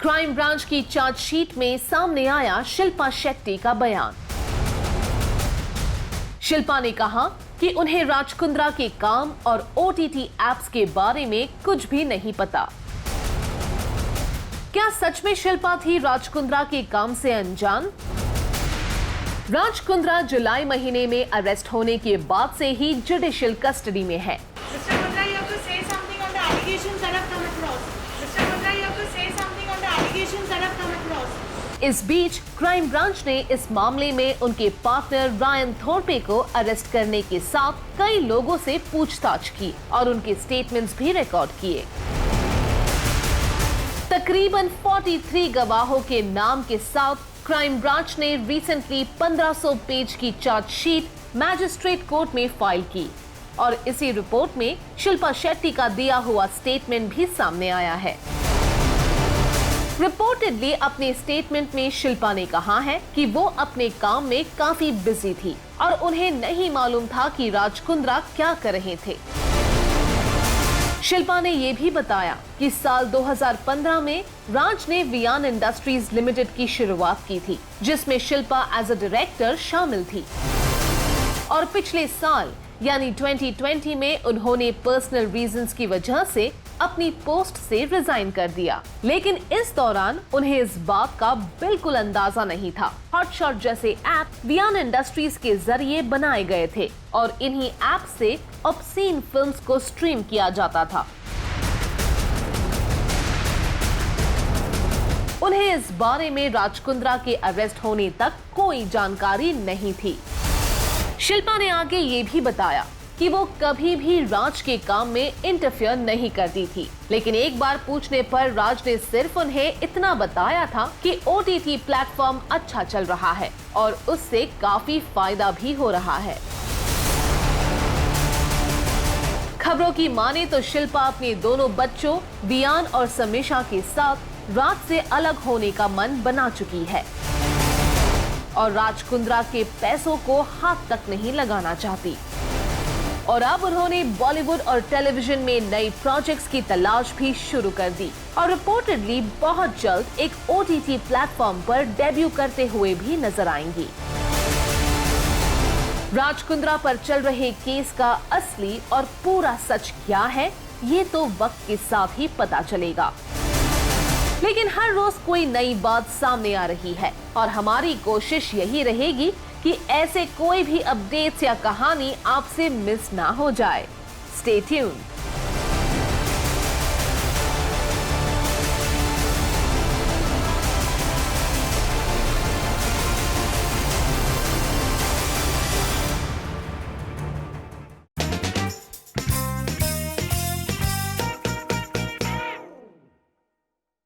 Crime branch की chargesheet में सामने आया शिल्पा शेट्टी का बयान। शिल्पा ने कहा कि उन्हें राज कुंद्रा के काम और ओटीटी एप्स के बारे में कुछ भी नहीं पता। क्या सच में शिल्पा थी राज कुंद्रा के काम से अनजान? राज कुंद्रा जुलाई महीने में अरेस्ट होने के बाद से ही जुडिशियल कस्टडी में है। इस बीच क्राइम ब्रांच ने इस मामले में उनके पार्टनर रायन थोरपे को अरेस्ट करने के साथ कई लोगों से पूछताछ की और उनके स्टेटमेंट्स भी रिकॉर्ड किए। तकरीबन 43 गवाहों के नाम के साथ क्राइम ब्रांच ने रिसेंटली 1500 पेज की चार्जशीट मैजिस्ट्रेट कोर्ट में फाइल की और इसी रिपोर्ट में शिल्पा शेट्टी का दिया हुआ स्टेटमेंट भी सामने आया है। रिपोर्टेडली अपने स्टेटमेंट में शिल्पा ने कहा है कि वो अपने काम में काफी बिजी थी और उन्हें नहीं मालूम था कि राज कुंद्रा क्या कर रहे थे। शिल्पा ने ये भी बताया कि साल 2015 में राज ने वियान इंडस्ट्रीज लिमिटेड की शुरुआत की थी, जिसमें शिल्पा एज अ डायरेक्टर शामिल थी और पिछले साल यानी 2020 में उन्होंने पर्सनल रीजंस की वजह से अपनी पोस्ट से रिजाइन कर दिया। लेकिन इस दौरान उन्हें इस बात का बिल्कुल अंदाजा नहीं था। हॉटशॉट जैसे ऐप वियान इंडस्ट्रीज के जरिए बनाए गए थे और इन्हीं ऐप से ऑब्सीन फिल्म्स को स्ट्रीम किया जाता था। उन्हें इस बारे में राज कुंद्रा के अरेस्ट होने तक कोई जानकारी नहीं थी। शिल्पा ने आगे ये भी बताया कि वो कभी भी राज के काम में इंटरफेयर नहीं करती थी, लेकिन एक बार पूछने पर राज ने सिर्फ उन्हें इतना बताया था कि ओटीटी प्लेटफॉर्म अच्छा चल रहा है और उससे काफी फायदा भी हो रहा है। खबरों की माने तो शिल्पा अपने दोनों बच्चों वियान और समीक्षा के साथ राज से अलग होने का मन बना चुकी है और राज कुंद्रा के पैसों को हाथ तक नहीं लगाना चाहती और अब उन्होंने बॉलीवुड और टेलीविजन में नई प्रोजेक्ट्स की तलाश भी शुरू कर दी और रिपोर्टेडली बहुत जल्द एक ओटीटी प्लेटफॉर्म पर डेब्यू करते हुए भी नजर आएंगी। राज कुंद्रा पर चल रहे केस का असली और पूरा सच क्या है, ये तो वक्त के साथ ही पता चलेगा। लेकिन हर रोज कोई नई बात सामने आ रही है और हमारी कोशिश यही रहेगी कि ऐसे कोई भी अपडेट्स या कहानी आपसे मिस ना हो जाए। Stay tuned.